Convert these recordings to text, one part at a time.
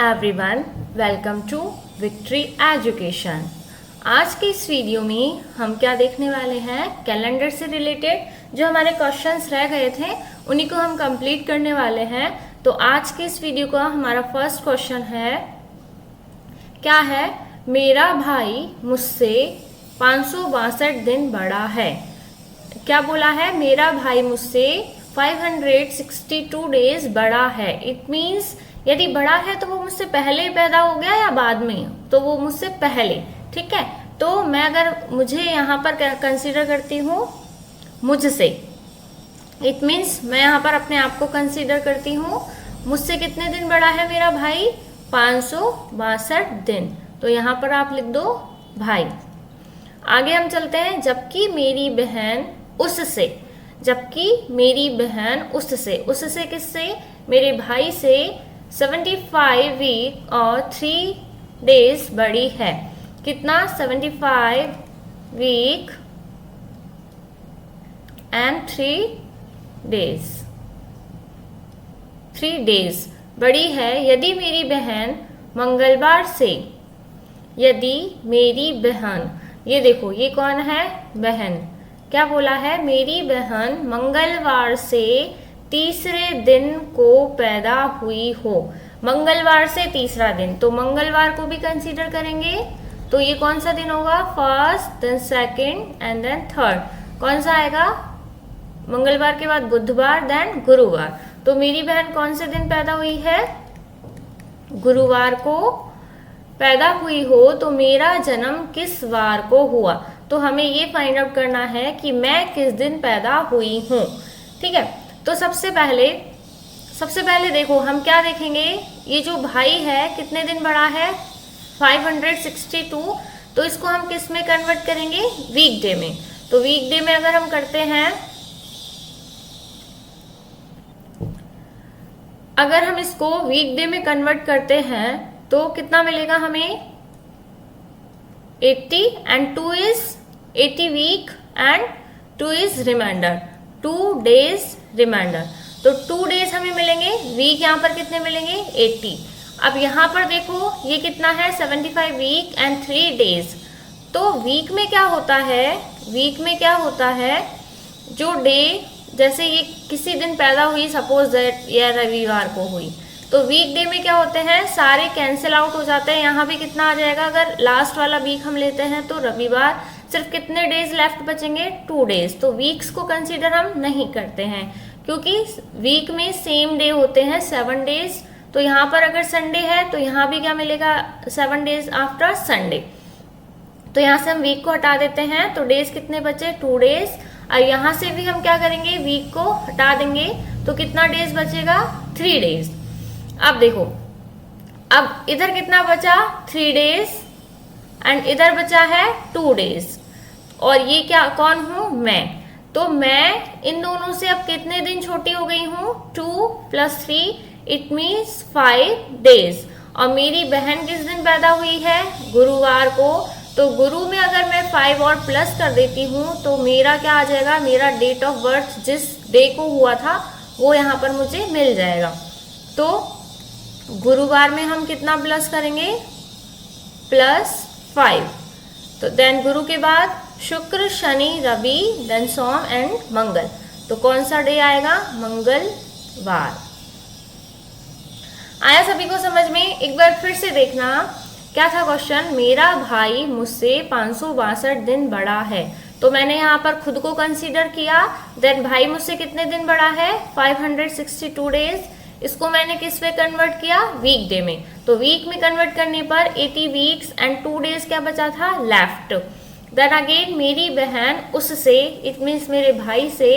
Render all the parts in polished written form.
Everyone, welcome to victory education. आज के इस वीडियो में हम क्या देखने वाले हैं, कैलेंडर से रिलेटेड जो हमारे क्वेश्चंस रह गए थे उन्हीं को हम कंप्लीट करने वाले हैं। तो आज के इस वीडियो का हमारा फर्स्ट क्वेश्चन है, क्या है, मेरा भाई मुझसे 562 दिन बड़ा है। क्या बोला है, मेरा भाई मुझसे 562 डेज बड़ा है। इट मीन्स यदि बड़ा है तो वो मुझसे पहले पैदा हो गया या बाद में, तो वो मुझसे पहले। ठीक है, तो मैं अगर मुझे यहाँ पर कंसीडर करती हूँ मुझसे, इट मीन्स मैं यहाँ पर अपने आप को कंसीडर करती हूँ। मुझसे कितने दिन बड़ा है मेरा भाई? 562 दिन। तो यहाँ पर आप लिख दो भाई। आगे हम चलते हैं, जबकि मेरी बहन उससे, जबकि मेरी बहन उससे, उससे किससे? मेरे भाई से 75 वीक और 3 डेज बड़ी है। कितना? 75 वीक एंड 3 डेज, 3 डेज बड़ी है। यदि मेरी बहन मंगलवार से, यदि मेरी बहन, ये देखो ये कौन है? बहन। क्या बोला है? मेरी बहन मंगलवार से तीसरे दिन को पैदा हुई हो। मंगलवार से तीसरा दिन, तो मंगलवार को भी कंसीडर करेंगे। तो ये कौन सा दिन होगा? First, then second and then third. कौन सा आएगा? मंगलवार के बाद बुधवार, देन गुरुवार। तो मेरी बहन कौन से दिन पैदा हुई है? गुरुवार को पैदा हुई हो। तो मेरा जन्म किस वार को हुआ? तो हमें ये फाइंड आउट करना है कि मैं किस दिन पैदा हुई हूँ। ठीक है, तो सबसे पहले देखो हम क्या देखेंगे, ये जो भाई है कितने दिन बड़ा है? 562। तो इसको हम किस में कन्वर्ट करेंगे? वीकडे में। तो वीकडे में अगर हम करते हैं, अगर हम इसको वीकडे में कन्वर्ट करते हैं तो कितना मिलेगा हमें? 80 and 2 is 80 week and 2 is remainder, 2 days remainder. तो 2 डेज हमें मिलेंगे। वीक यहाँ पर कितने मिलेंगे? 80। अब यहाँ पर देखो ये कितना है? 75 वीक एंड 3 डेज। तो वीक में क्या होता है? वीक में क्या होता है, जो डे, जैसे ये किसी दिन पैदा हुई, सपोज दैट या रविवार को हुई, तो वीक डे में क्या होते हैं, सारे कैंसिल आउट हो जाते हैं। यहाँ भी कितना आ जाएगा? अगर लास्ट वाला वीक हम लेते हैं तो रविवार, सिर्फ कितने डेज लेफ्ट बचेंगे? 2 डेज। तो वीक्स को कंसीडर हम नहीं करते हैं, क्योंकि वीक में सेम डे होते हैं 7 डेज। तो यहाँ पर अगर संडे है तो यहाँ भी क्या मिलेगा? 7 डेज आफ्टर संडे। तो यहाँ से हम वीक को हटा देते हैं, तो डेज कितने बचे? 2 डेज। और यहाँ से भी हम क्या करेंगे? वीक को हटा देंगे, तो कितना डेज बचेगा? 3 डेज। अब देखो, अब इधर कितना बचा? 3 डेज एंड इधर बचा है 2 डेज। और ये क्या, कौन हूं? मैं। तो मैं इन दोनों से अब कितने दिन छोटी हो गई हूं? 2 + 3, इट मीन्स 5 डेज। और मेरी बहन किस दिन पैदा हुई है? गुरुवार को। तो गुरु में अगर मैं 5 और प्लस कर देती हूँ तो मेरा क्या आ जाएगा? मेरा डेट ऑफ बर्थ जिस डे को हुआ था वो यहाँ पर मुझे मिल जाएगा। तो गुरुवार में हम कितना प्लस करेंगे? +5। तो देन गुरु के बाद शुक्र, शनि, रवि, देन सोम एंड मंगल। तो कौन सा डे आएगा? मंगलवार। आया सभी को समझ में? एक बार फिर से देखना, क्या था क्वेश्चन? मेरा भाई मुझसे 562 दिन बड़ा है। तो मैंने यहाँ पर खुद को कंसीडर किया, देन भाई मुझसे कितने दिन बड़ा है? 562 डेज। इसको मैंने किस में कन्वर्ट किया? वीक डे में। तो वीक में कन्वर्ट करने पर 80 वीक्स एंड 2 डेज क्या बचा था? लेफ्ट। देन अगेन मेरी बहन उससे, इट मीन्स मेरे भाई से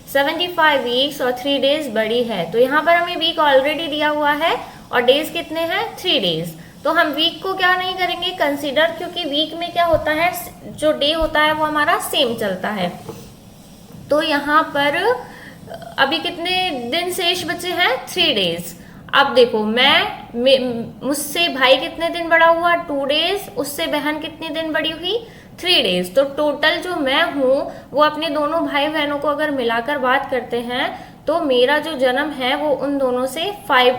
75 वीक्स और 3 डेज बड़ी है। तो यहाँ पर हमें वीक ऑलरेडी दिया हुआ है और डेज कितने हैं? 3 डेज। तो हम वीक को क्या नहीं करेंगे कंसीडर, क्योंकि वीक में क्या होता है, जो डे होता है वो हमारा सेम चलता है। तो यहाँ पर अभी कितने दिन शेष बचे हैं? 3 डेज। अब देखो मुझसे भाई कितने दिन बड़ा हुआ? 2 डेज। उससे बहन कितने दिन बड़ी हुई? 3 डेज। तो टोटल जो मैं हूँ वो अपने दोनों भाई बहनों को अगर मिलाकर बात करते हैं तो मेरा जो जन्म है वो उन दोनों से 5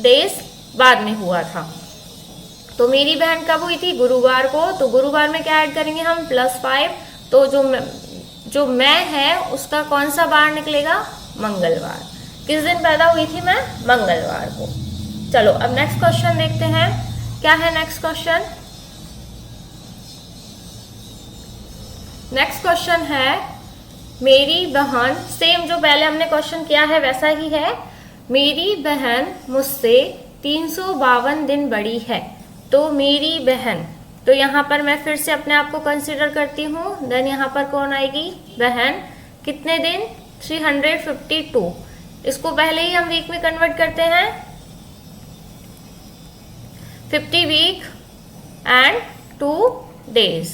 डेज बाद में हुआ था। तो मेरी बहन कब हुई थी? गुरुवार को। तो गुरुवार में क्या ऐड करेंगे हम? +5। तो जो मैं है उसका कौन सा बार निकलेगा? मंगलवार। किस दिन पैदा हुई थी मैं? मंगलवार को। चलो अब नेक्स्ट क्वेश्चन देखते हैं। क्या है नेक्स्ट क्वेश्चन? नेक्स्ट क्वेश्चन है मेरी बहन, सेम जो पहले हमने क्वेश्चन किया है वैसा ही है। मेरी बहन मुझसे 352 दिन बड़ी है। तो मेरी बहन, तो यहाँ पर मैं फिर से अपने आप को कंसिडर करती हूँ। देन यहाँ पर कौन आएगी? बहन। कितने दिन? 352। इसको पहले ही हम वीक में कन्वर्ट करते हैं। 50 week and 2 days.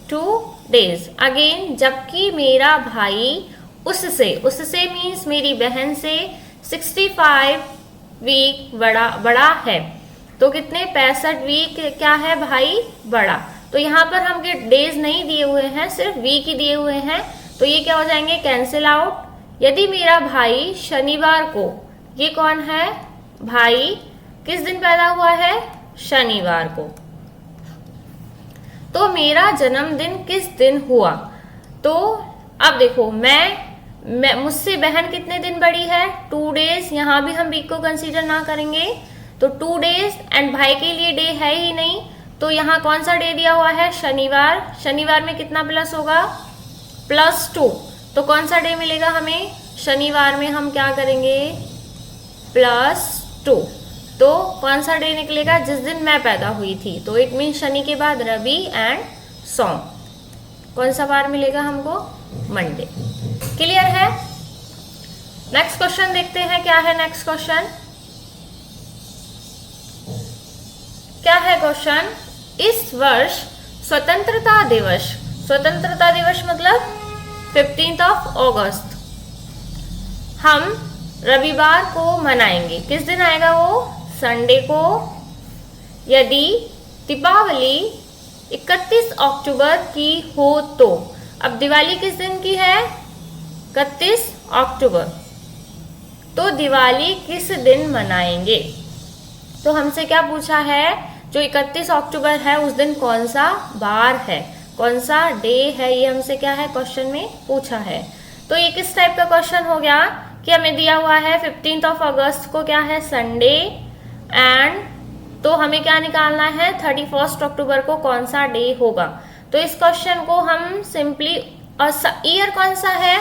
2 days again. जबकि मेरा भाई उससे मीन्स मेरी बहन से 65 वीक बड़ा है। तो कितने? 65 वीक क्या है भाई? बड़ा। तो यहाँ पर हम डेज नहीं दिए हुए हैं, सिर्फ वीक ही दिए हुए हैं। तो ये क्या हो जाएंगे? Cancel out. यदि मेरा भाई शनिवार को, ये कौन है? भाई किस दिन पैदा हुआ है? शनिवार को। तो मेरा जन्मदिन किस दिन हुआ? तो अब देखो, मैं मुझसे बहन कितने दिन बड़ी है? 2 डेज। यहाँ भी हम वीक को कंसीडर ना करेंगे। तो 2 डेज एंड भाई के लिए डे है ही नहीं। तो यहाँ कौन सा डे दिया हुआ है? शनिवार। शनिवार में कितना प्लस होगा? +2। तो कौन सा डे मिलेगा हमें? शनिवार में हम क्या करेंगे? +2। तो कौन सा डे निकलेगा? जिस दिन मैं पैदा हुई थी। तो इट मीन शनि के बाद रवि एंड सोम। कौन सा बार मिलेगा हमको? मंडे। क्लियर है? नेक्स्ट क्वेश्चन देखते हैं। क्या है नेक्स्ट क्वेश्चन? क्या है क्वेश्चन? इस वर्ष स्वतंत्रता दिवस मतलब 15 अगस्त हम रविवार को मनाएंगे। किस दिन आएगा वो? संडे को। यदि दीपावली 31 अक्टूबर की हो तो। अब दिवाली किस दिन की है? 31 अक्टूबर। तो दिवाली किस दिन मनाएंगे? तो हमसे क्या पूछा है? जो 31 अक्टूबर है उस दिन कौन सा बार है, कौन सा डे है, ये हमसे क्या है क्वेश्चन में पूछा है। तो ये किस टाइप का क्वेश्चन हो गया कि हमें दिया हुआ है 15 अगस्त को क्या है? संडे। एंड तो हमें क्या निकालना है? 31 अक्टूबर को कौन सा डे होगा। तो इस क्वेश्चन को हम सिंपली, ईयर कौन सा है?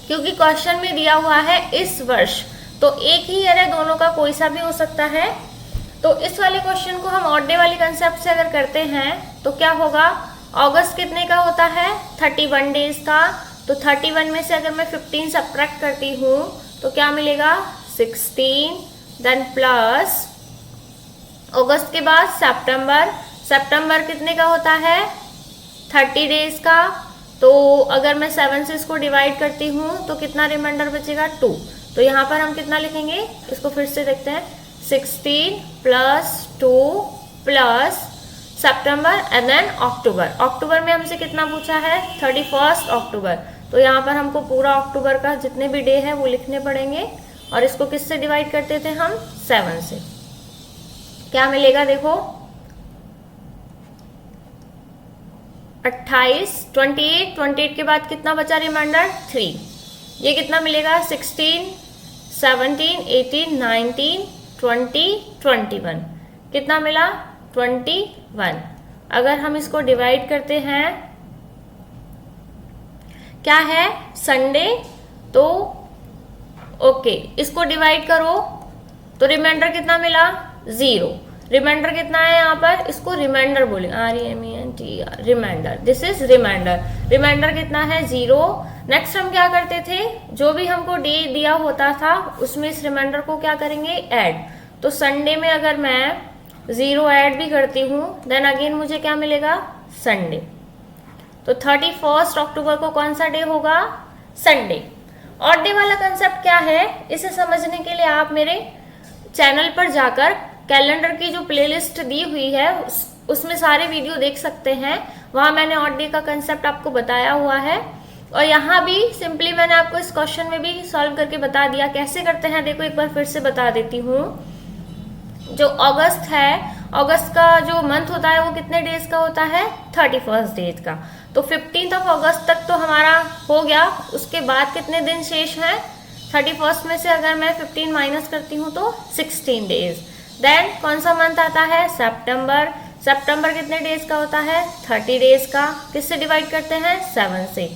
क्योंकि क्वेश्चन में दिया हुआ है इस वर्ष, तो एक ही ईयर है, दोनों का कोई सा भी हो सकता है। तो इस वाले क्वेश्चन को हम ऑड डे वाली कंसेप्ट से अगर करते हैं तो क्या होगा? अगस्त कितने का होता है? 31 डेज का। तो 31 में से अगर मैं 15 सब्ट्रैक्ट करती हूँ तो क्या मिलेगा? 16। देन प्लस अगस्त के बाद सितंबर कितने का होता है? 30 डेज का। तो अगर मैं 7 से इसको डिवाइड करती हूँ तो कितना रिमाइंडर बचेगा? 2। तो यहाँ पर हम कितना लिखेंगे? इसको फिर से देखते हैं। 16 + 2 प्लस सितंबर एंड देन अक्टूबर में हमसे कितना पूछा है? 31 अक्टूबर। तो यहाँ पर हमको पूरा अक्टूबर का जितने भी डे है वो लिखने पड़ेंगे। और इसको किससे डिवाइड करते थे हम? 7 से। क्या मिलेगा देखो? 28, 28 के बाद कितना बचा रिमाइंडर? 3। ये कितना मिलेगा? 16, 17, 18, 19, 20, 21। कितना मिला? 21। अगर हम इसको डिवाइड करते हैं, क्या है? संडे। तो ओके, इसको डिवाइड करो तो रिमाइंडर कितना मिला? 0। रिमाइंडर कितना है यहाँ पर? इसको रिमाइंडर बोले, REMAINDER, remainder. This is remainder. Remainder कितना है? 0। नेक्स्ट हम क्या करते थे? जो भी हमको डे दिया होता था उसमें इस रिमाइंडर को क्या करेंगे? ऐड। तो संडे में अगर मैं 0 ऐड भी करती हूँ देन अगेन मुझे क्या मिलेगा? संडे। तो 31 अक्टूबर को कौन सा डे होगा? संडे। ऑड डे वाला कंसेप्ट क्या है, इसे समझने के लिए आप मेरे चैनल पर जाकर कैलेंडर की जो प्लेलिस्ट दी हुई है उसमें सारे वीडियो देख सकते हैं। वहां मैंने ऑड डे का कंसेप्ट आपको बताया हुआ है। और यहाँ भी सिंपली मैंने आपको इस क्वेश्चन में भी सॉल्व करके बता दिया कैसे करते हैं। देखो एक बार फिर से बता देती हूँ। जो अगस्त है, अगस्त का जो मंथ होता है वो कितने डेज का होता है? 31 डेज का। तो 15 अगस्त तक तो हमारा हो गया। उसके बाद कितने दिन शेष हैं? 31 में से अगर मैं 15 माइनस करती हूँ तो 16 डेज। देन कौन सा मंथ आता है? सितंबर। सितंबर कितने डेज का होता है? 30 डेज का। किससे डिवाइड करते हैं? 7 से।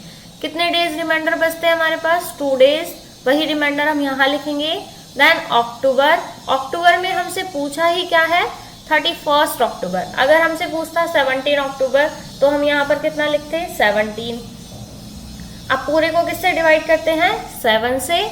कितने डेज रिमाइंडर बचते हैं हमारे पास? 2 डेज। वही रिमाइंडर हम यहाँ लिखेंगे। देन अक्टूबर। अक्टूबर में हमसे पूछा ही क्या है? 31 अक्टूबर। अगर हमसे पूछता 17 अक्टूबर तो हम यहाँ पर कितना लिखते हैं? 17। अब पूरे को किससे डिवाइड करते हैं? 7 से।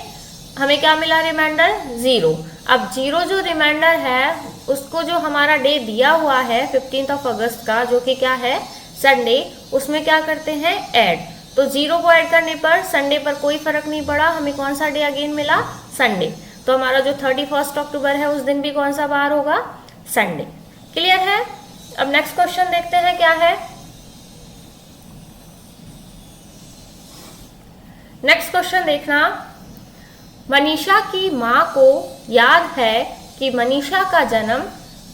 हमें क्या मिला रिमाइंडर? 0। अब 0 जो रिमाइंडर है उसको जो हमारा डे दिया हुआ है 15 अगस्त का, जो कि क्या है? संडे, उसमें क्या करते हैं? ऐड। तो 0 को ऐड करने पर संडे पर कोई फर्क नहीं पड़ा। हमें कौन सा डे अगेन मिला? संडे। तो हमारा जो 31 अक्टूबर है उस दिन भी कौन सा बार होगा? संडे। क्लियर है? अब नेक्स्ट क्वेश्चन देखते हैं क्या है। नेक्स्ट क्वेश्चन देखना। मनीषा की माँ को याद है कि मनीषा का जन्म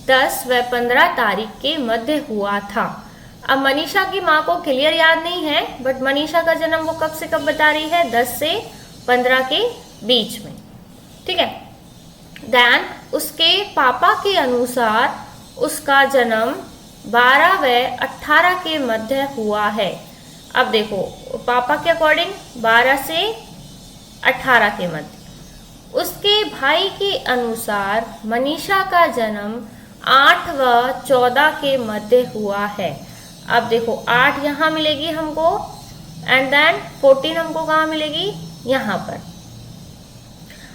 10 व 15 तारीख के मध्य हुआ था। अब मनीषा की माँ को क्लियर याद नहीं है, बट मनीषा का जन्म वो कब से कब बता रही है? 10 से 15 के बीच में। ठीक है। देन उसके पापा के अनुसार उसका जन्म 12 व 18 के मध्य हुआ है। अब देखो पापा के अकॉर्डिंग 12 से 18 के मध्य। उसके भाई के अनुसार मनीषा का जन्म 8 व 14 के मध्य हुआ है। अब देखो 8 यहाँ मिलेगी हमको एंड देन 14 हमको कहाँ मिलेगी? यहाँ पर।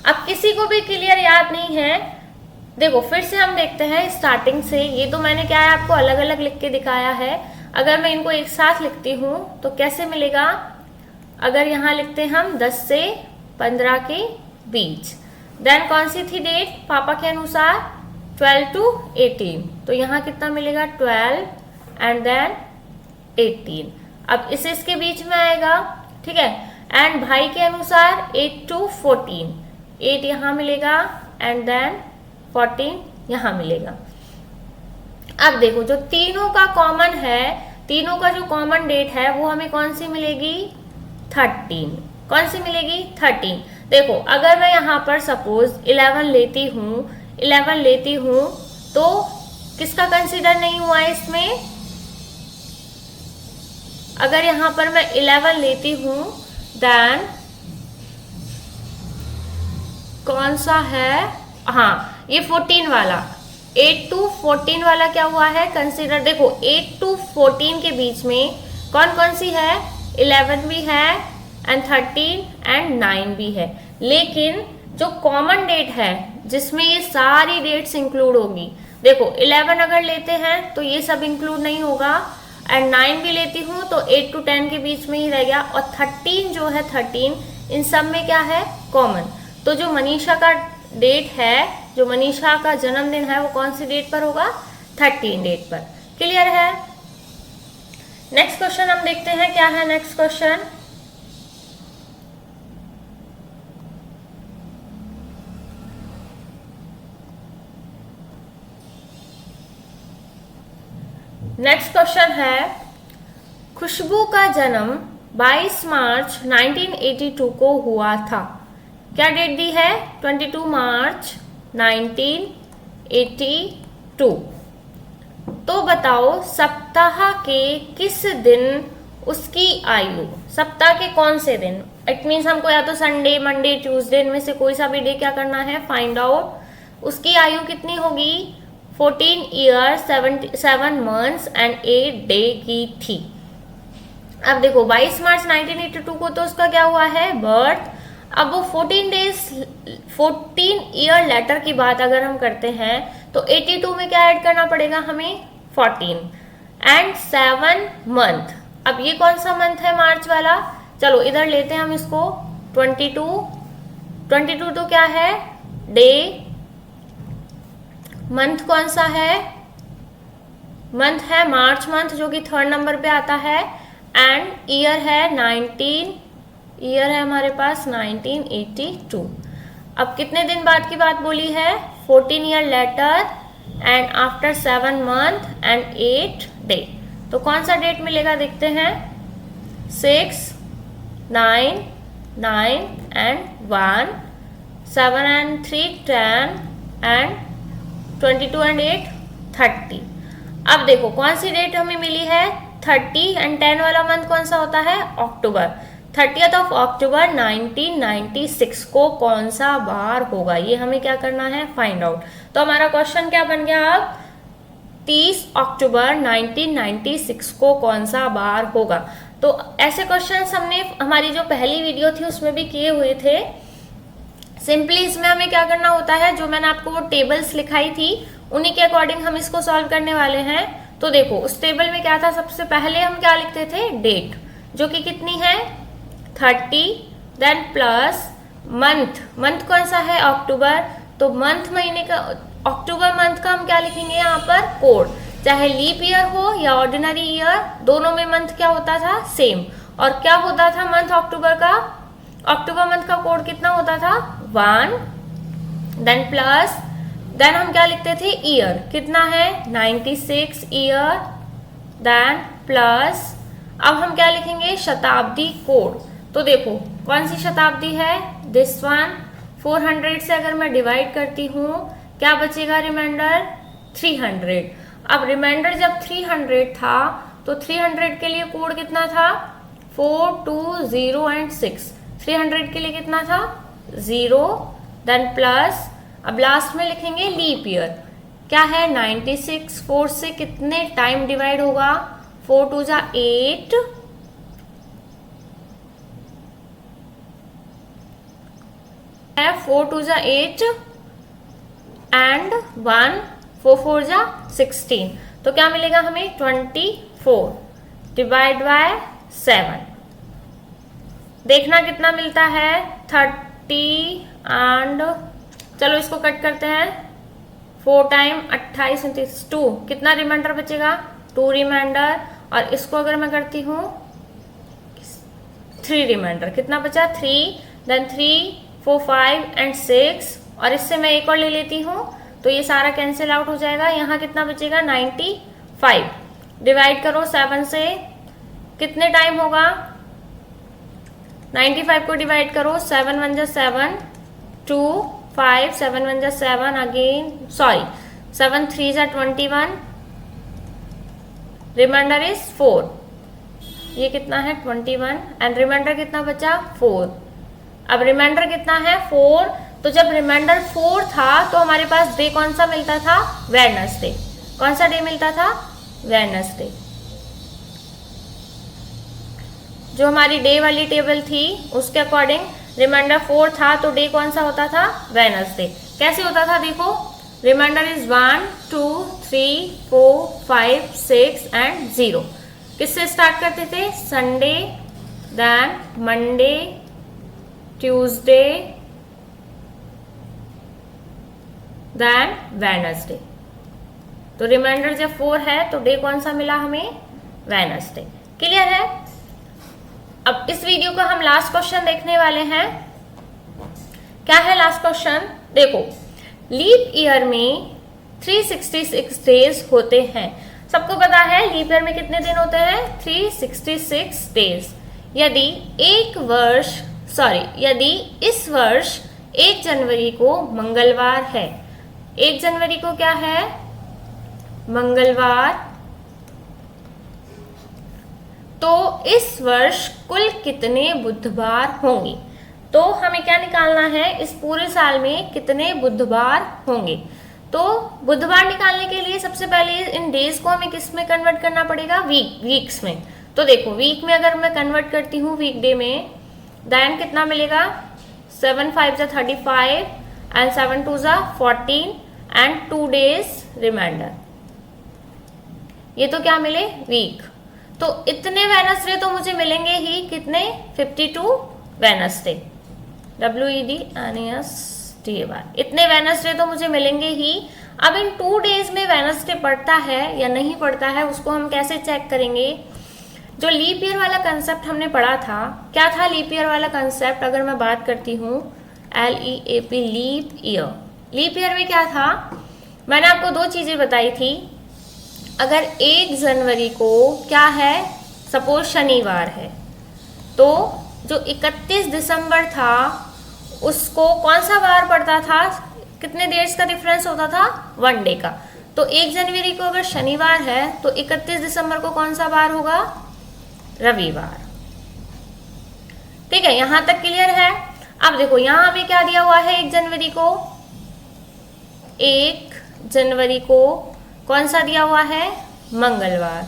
अब किसी को भी क्लियर याद नहीं है। देखो फिर से हम देखते हैं स्टार्टिंग से। ये तो मैंने क्या है आपको अलग अलग लिख के दिखाया है। अगर मैं इनको एक साथ लिखती हूँ तो कैसे मिलेगा? अगर यहाँ लिखते हैं हम 10 से 15 के बीच। देन कौन सी थी डेट पापा के अनुसार? 12 to 18। तो यहाँ कितना मिलेगा? 12 एंड देन 18। अब इसे इसके बीच में आएगा। ठीक है। एंड भाई के अनुसार 8 to 14। 8 यहाँ मिलेगा एंड देन 14 यहाँ मिलेगा। अब देखो जो तीनों का कॉमन है, तीनों का जो कॉमन डेट है वो हमें कौन सी मिलेगी? 13। कौन सी मिलेगी? 13। देखो अगर मैं यहाँ पर सपोज 11 लेती हूँ तो किसका कंसीडर नहीं हुआ है इसमें? अगर यहाँ पर मैं 11 लेती हूँ देन कौन सा है? हाँ ये 14 वाला 8 to 14 वाला क्या हुआ है? कंसीडर। देखो 8 to 14 के बीच में कौन कौन सी है? 11 भी है एंड 13 एंड 9 भी है। लेकिन जो कॉमन डेट है जिसमें ये सारी डेट्स इंक्लूड होगी, देखो 11 अगर लेते हैं तो ये सब इंक्लूड नहीं होगा एंड 9 भी लेती हूँ तो 8 to 10 के बीच में ही रह गया। और 13 जो है 13 इन सब में क्या है? कॉमन। तो जो मनीषा का डेट है, जो मनीषा का जन्मदिन है वो कौन सी डेट पर होगा? 13 डेट पर। क्लियर है? नेक्स्ट क्वेश्चन हम देखते हैं क्या है। नेक्स्ट क्वेश्चन है खुशबू का जन्म 22 मार्च 1982 को हुआ था। क्या डेट दी है? 22 मार्च 1982। तो बताओ सप्ताह के किस दिन उसकी आयु? सप्ताह के कौन से दिन? इट मीन्स हमको या तो संडे, मंडे, ट्यूसडे में से कोई सा भी डे क्या करना है? Find out. उसकी आयु कितनी होगी? 14 ईयर 7 मंथ्स एंड 8 डे की थी। अब देखो 22 मार्च 1982 को तो उसका क्या हुआ है? बर्थ। अब वो 14 ईयर लेटर की बात अगर हम करते हैं तो 82 में क्या ऐड करना पड़ेगा हमें? 14 एंड 7 मंथ। अब ये कौन सा मंथ है? मार्च वाला। चलो इधर लेते हैं हम इसको। 22 तो क्या है? डे। मंथ कौन सा है? मंथ है मार्च मंथ जो कि 3rd नंबर पे आता है एंड ईयर है 19 ईयर है हमारे पास 1982। अब कितने दिन बाद की बात बोली है? 14 year later and after 7 month and 8 day. तो कौन सा डेट मिलेगा देखते हैं। 6, 9, 9 एंड 1, 7 and 3 10 एंड 22 एंड 8 30। अब देखो कौन सी डेट हमें मिली है? 30 एंड 10 वाला मंथ कौन सा होता है? अक्टूबर। 30th of अक्टूबर 1996 को कौन सा बार होगा? ये हमें क्या करना है? Find out. तो हमारा क्वेश्चन क्या बन गया अब? 30 अक्टूबर 1996 को कौन सा बार होगा? तो ऐसे क्वेश्चंस हमने हमारी जो पहली वीडियो थी उसमें भी किए हुए थे। सिंपली इसमें हमें क्या करना होता है, जो मैंने आपको वो टेबल्स लिखाई थी उन्हीं के अकॉर्डिंग हम इसको सॉल्व करने वाले हैं। तो देखो उस टेबल में क्या था, सबसे पहले हम क्या लिखते थे? डेट, जो कि कितनी है? 30, देन प्लस मंथ। मंथ कौन सा है? अक्टूबर। तो मंथ महीने का, अक्टूबर मंथ का हम क्या लिखेंगे यहाँ पर? कोड। चाहे लीप ईयर हो या ऑर्डिनरी ईयर, दोनों में मंथ क्या होता था? सेम। और क्या होता था मंथ अक्टूबर का? अक्टूबर मंथ का कोड कितना होता था? 1, देन प्लस, देन हम क्या लिखते थे? ईयर कितना है? 96 ईयर, देन प्लस, अब हम क्या लिखेंगे? शताब्दी कोड। तो देखो कौन सी शताब्दी है? This one. 400 से अगर मैं डिवाइड करती हूँ क्या बचेगा रिमाइंडर? 300। अब रिमाइंडर जब 300 था तो 300 के लिए कोड कितना था? 4, 2, 0 एंड 6। 300 के लिए कितना था? 0, देन प्लस, अब लास्ट में लिखेंगे लीप ईयर। क्या है? 96। 4 से कितने टाइम डिवाइड होगा? 4 2 जा 8, है 4 2 जा 8 एंड 1, 4 4 जा 16। तो क्या मिलेगा हमें? 24 डिवाइड बाय 7। देखना कितना मिलता है? 30 एंड, चलो इसको कट करते हैं। 4 टाइम 28 29, 2। कितना रिमाइंडर बचेगा? 2 रिमाइंडर। और इसको अगर मैं करती हूँ 3 रिमाइंडर, कितना बचा? 3, देन 3, 4 5 एंड 6। और इससे मैं एक और ले लेती हूँ तो ये सारा कैंसिल आउट हो जाएगा। यहाँ कितना बचेगा? 95। डिवाइड करो 7 से, कितने टाइम होगा? 95 को डिवाइड करो, 7 1 जा 7, 2 5, 7 1 जा 7 अगेन, सॉरी 7 3 जा 21, रिमाइंडर इज 4। ये कितना है? 21 एंड रिमाइंडर कितना बचा? 4। अब रिमाइंडर कितना है? 4। तो जब रिमाइंडर 4 था तो हमारे पास डे कौन सा मिलता था? वेडनेसडे। कौन सा डे मिलता था? वेडनेसडे। जो हमारी डे वाली टेबल थी उसके अकॉर्डिंग रिमाइंडर 4 था तो डे कौन सा होता था? वेडनेसडे। कैसे होता था देखो, रिमाइंडर इज 1 2 3 4 5 6 एंड 0। किससे स्टार्ट करते थे? Sunday, then Monday, Tuesday, then Wednesday. तो रिमाइंडर जब 4 है तो डे कौन सा मिला हमें? वेडनेसडे। क्लियर है? अब इस वीडियो का हम लास्ट क्वेश्चन देखने वाले हैं। क्या है लास्ट क्वेश्चन? देखो, लीप ईयर में 366 डेज होते हैं। सबको पता है लीप ईयर में कितने दिन होते हैं? 366 डेज। यदि यदि इस वर्ष 1 जनवरी को मंगलवार है, 1 जनवरी को क्या है? मंगलवार, तो इस वर्ष कुल कितने बुधवार होंगे? तो हमें क्या निकालना है? इस पूरे साल में कितने बुधवार होंगे? तो बुधवार निकालने के लिए सबसे पहले इन डेज को हमें किस में कन्वर्ट करना पड़ेगा? वीक्स में। तो देखो वीक में अगर मैं कन्वर्ट करती हूँ वीकडे में, देन कितना मिलेगा? 7 5 जा 35 एंड 7 2 जा 14 एंड 2 डेज रिमाइंडर। ये तो क्या मिले? वीक। तो इतने वेडनेसडे तो मुझे मिलेंगे ही। कितने? 52 वेडनेसडे, WEDNESDAY। इतने वेडनेसडे तो मुझे मिलेंगे ही। अब इन 2 डेज में वेडनेसडे पड़ता है या नहीं पड़ता है उसको हम कैसे चेक करेंगे? जो लीप ईयर वाला कंसेप्ट हमने पढ़ा था, क्या था लीप ईयर वाला कंसेप्ट? अगर मैं बात करती हूँ LEAP, leap year. Leap year में क्या था, मैंने आपको दो चीजें बताई थी। अगर 1 जनवरी को क्या है, सपोज शनिवार है, तो जो 31 दिसंबर था उसको कौन सा वार पड़ता था, कितने डेज का डिफरेंस होता था, 1 डे का। तो 1 जनवरी को अगर शनिवार है तो 31 दिसंबर को कौन सा वार होगा, रविवार। ठीक है, यहां तक क्लियर है। अब देखो यहां हमें क्या दिया हुआ है, 1 जनवरी को, 1 जनवरी को कौन सा दिया हुआ है, मंगलवार।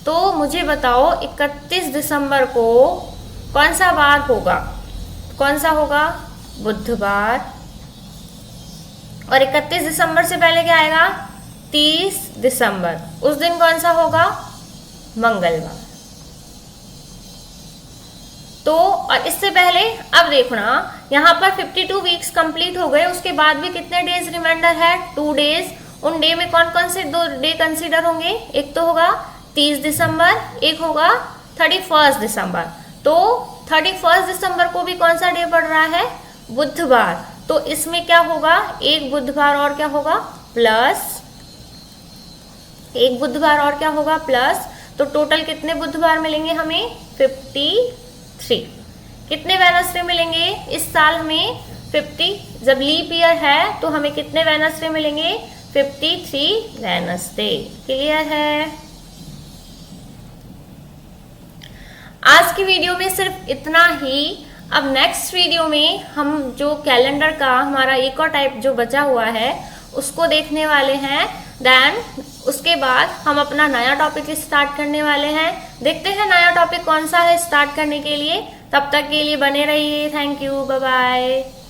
तो मुझे बताओ 31 दिसंबर को कौन सा वार होगा, कौन सा होगा, बुधवार। और 31 दिसंबर से पहले क्या आएगा, 30 दिसंबर, उस दिन कौन सा होगा, मंगलवार। तो और इससे पहले अब देखना, यहाँ पर 52 वीक्स कंप्लीट हो गए, उसके बाद भी कितने डेज रिमाइंडर है, 2 डेज। उन डे में कौन कौन से 2 डे कंसीडर होंगे, एक तो होगा 30 दिसंबर, एक होगा 31 दिसंबर। तो 31 दिसंबर को भी कौन सा डे पड़ रहा है, बुधवार। तो इसमें क्या होगा, एक बुधवार और क्या होगा, प्लस, एक बुधवार और क्या होगा, प्लस। तो टोटल कितने बुधवार मिलेंगे हमें, 53। कितने वेडनेसडे मिलेंगे इस साल हमें, 50। जब लीप ईयर है तो हमें कितने वेडनेसडे मिलेंगे, 53 वेडनेसडे। क्लियर है। आज की वीडियो में सिर्फ इतना ही। अब नेक्स्ट वीडियो में हम जो कैलेंडर का हमारा एक और टाइप जो बचा हुआ है उसको देखने वाले हैं। देन उसके बाद हम अपना नया टॉपिक स्टार्ट करने वाले हैं। देखते हैं नया टॉपिक कौन सा है स्टार्ट करने के लिए। तब तक के लिए बने रहिए। Thank you, bye bye.